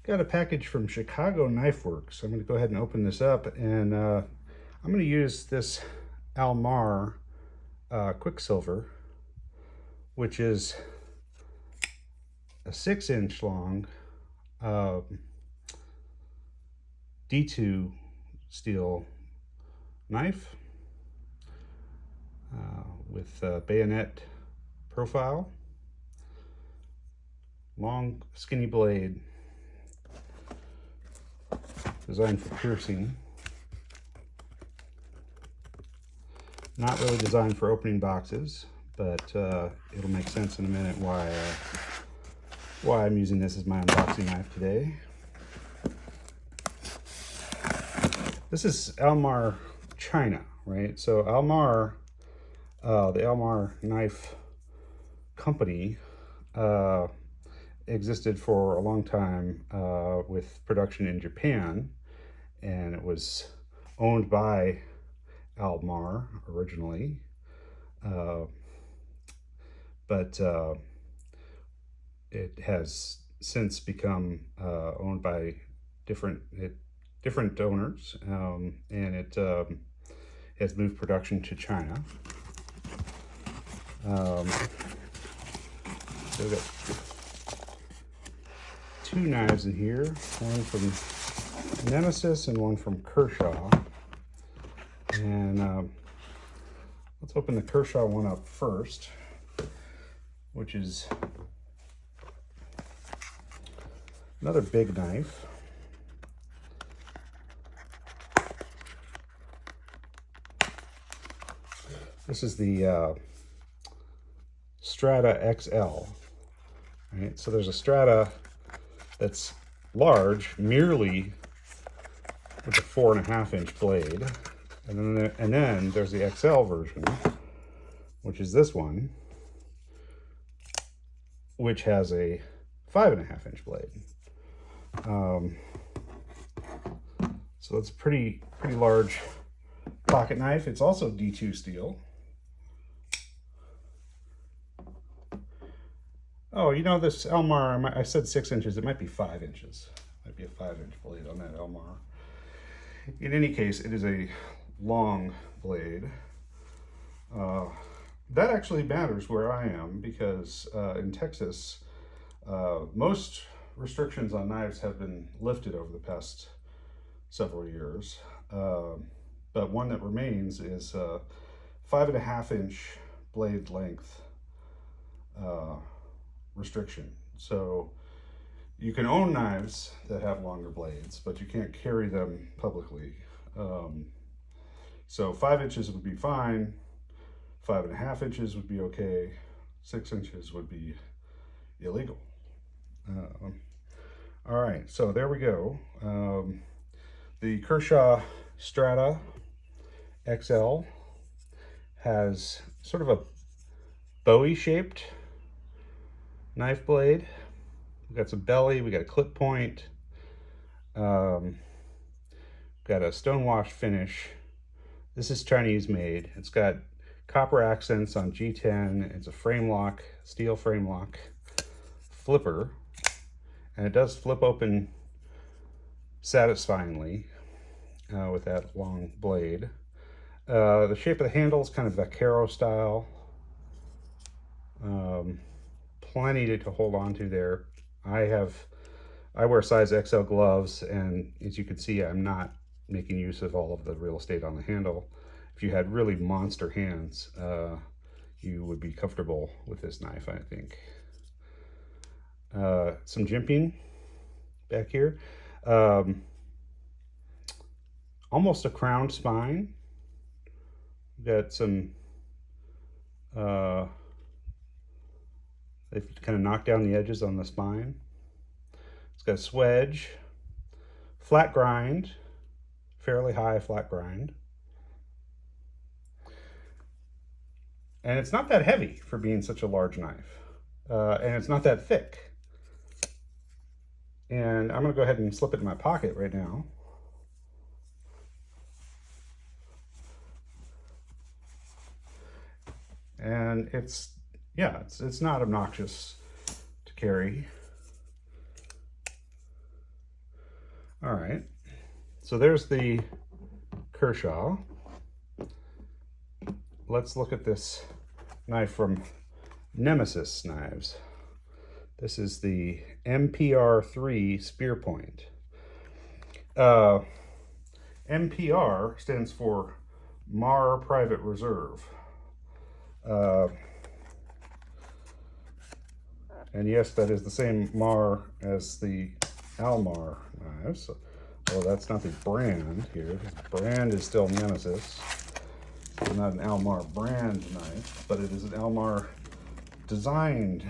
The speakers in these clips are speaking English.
Got a package from Chicago Knife Works. I'm going to go ahead and open this up, and I'm going to use this Mar Quicksilver, which is a 6-inch long D2 steel knife with a bayonet profile, long skinny blade, designed for piercing. Not really designed for opening boxes, but it'll make sense in a minute why I'm using this as my unboxing knife today. This is Mar China, right? So Mar, the Mar knife company, existed for a long time with production in Japan, and it was owned by Mar originally, but it has since become owned by different owners, and it has moved production to China. So we've got two knives in here, one from Nemesis and one from Kershaw. And let's open the Kershaw one up first, which is another big knife. This is the Strata XL. Right? So there's a Strata that's large, merely with a 4.5-inch blade. And then there's the XL version, which is this one, which has a 5.5-inch blade. So it's a pretty large pocket knife. It's also D2 steel. Oh, you know, this Mar, I said 6 inches, it might be 5 inches. Might be a 5-inch blade on that Mar. In any case, it is a long blade. That actually matters where I am, because in Texas, most restrictions on knives have been lifted over the past several years. But one that remains is 5.5-inch blade length restriction. So you can own knives that have longer blades, but you can't carry them publicly. So 5 inches would be fine, 5.5 inches would be okay, 6 inches would be illegal. All right, so there we go. The Kershaw Strata XL has sort of a Bowie-shaped knife blade. We've got some belly, we got a clip point, got a stonewash finish. This is Chinese made. It's got copper accents on G10. It's a frame lock, steel frame lock flipper, and it does flip open satisfyingly with that long blade. The shape of the handle is kind of vaquero style. Plenty to hold on to there. I wear size XL gloves, and as you can see, I'm not making use of all of the real estate on the handle. If you had really monster hands, you would be comfortable with this knife, I think. Some jimping back here. Almost a crowned spine. We've got some, they've kind of knocked down the edges on the spine. It's got a swedge, flat grind, fairly high flat grind. And it's not that heavy for being such a large knife. And it's not that thick. And I'm gonna go ahead and slip it in my pocket right now. And it's not obnoxious to carry. All right, so there's the Kershaw. Let's look at this knife from Nemesis Knives. This is the MPR3 spear point. MPR stands for Mar Private Reserve. And yes, that is the same Mar as the Almar knives. Well, that's not the brand here. The brand is still Nemesis. It's not an Almar brand knife, but it is an Almar designed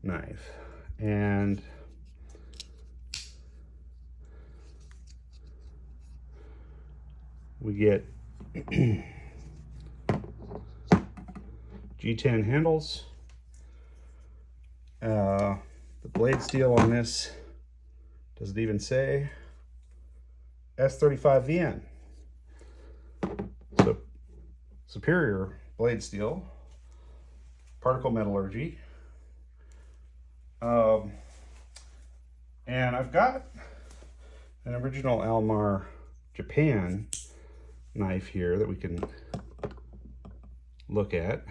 knife. And we get G10 handles. The blade steel on this, does it even say? S35VN. So superior blade steel, particle metallurgy. And I've got an original Almar Japan knife here that we can look at.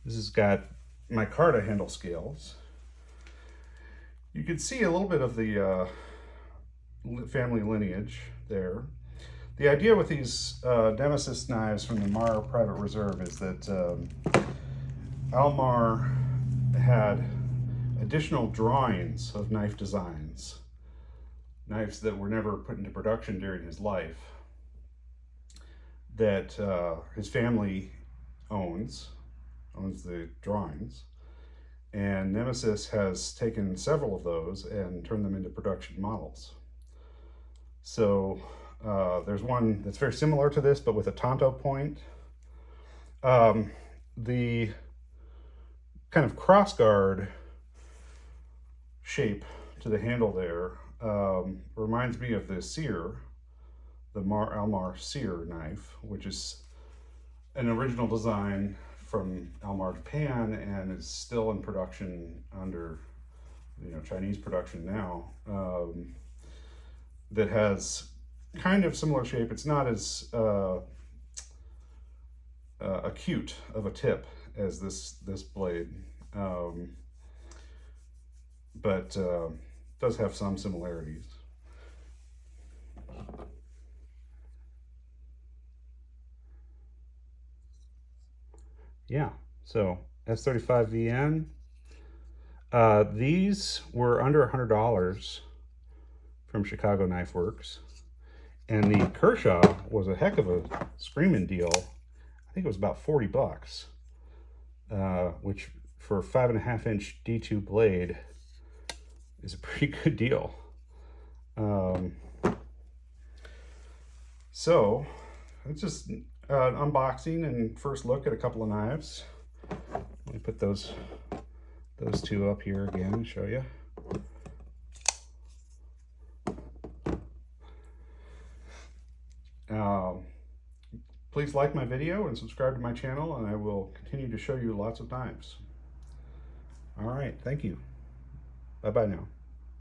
This has got micarta handle scales. You can see a little bit of the family lineage there. The idea with these Nemesis knives from the Mar Private Reserve is that Almar had additional drawings of knife designs, knives that were never put into production during his life, that his family owns the drawings, and Nemesis has taken several of those and turned them into production models. So there's one that's very similar to this, but with a tanto point. The kind of crossguard shape to the handle there reminds me of the Sear, the Almar Sear knife, which is an original design from Almar Japan and is still in production under, Chinese production now. That has kind of similar shape. It's not as acute of a tip as this blade, but does have some similarities. Yeah, so S35VN. These were under $100 from Chicago Knife Works. And the Kershaw was a heck of a screaming deal. I think it was about 40 bucks, which for a 5.5-inch D2 blade is a pretty good deal. So it's just an unboxing and first look at a couple of knives. Let me put those two up here again and show you. Please like my video and subscribe to my channel, and I will continue to show you lots of knives. All right, thank you. Bye-bye now.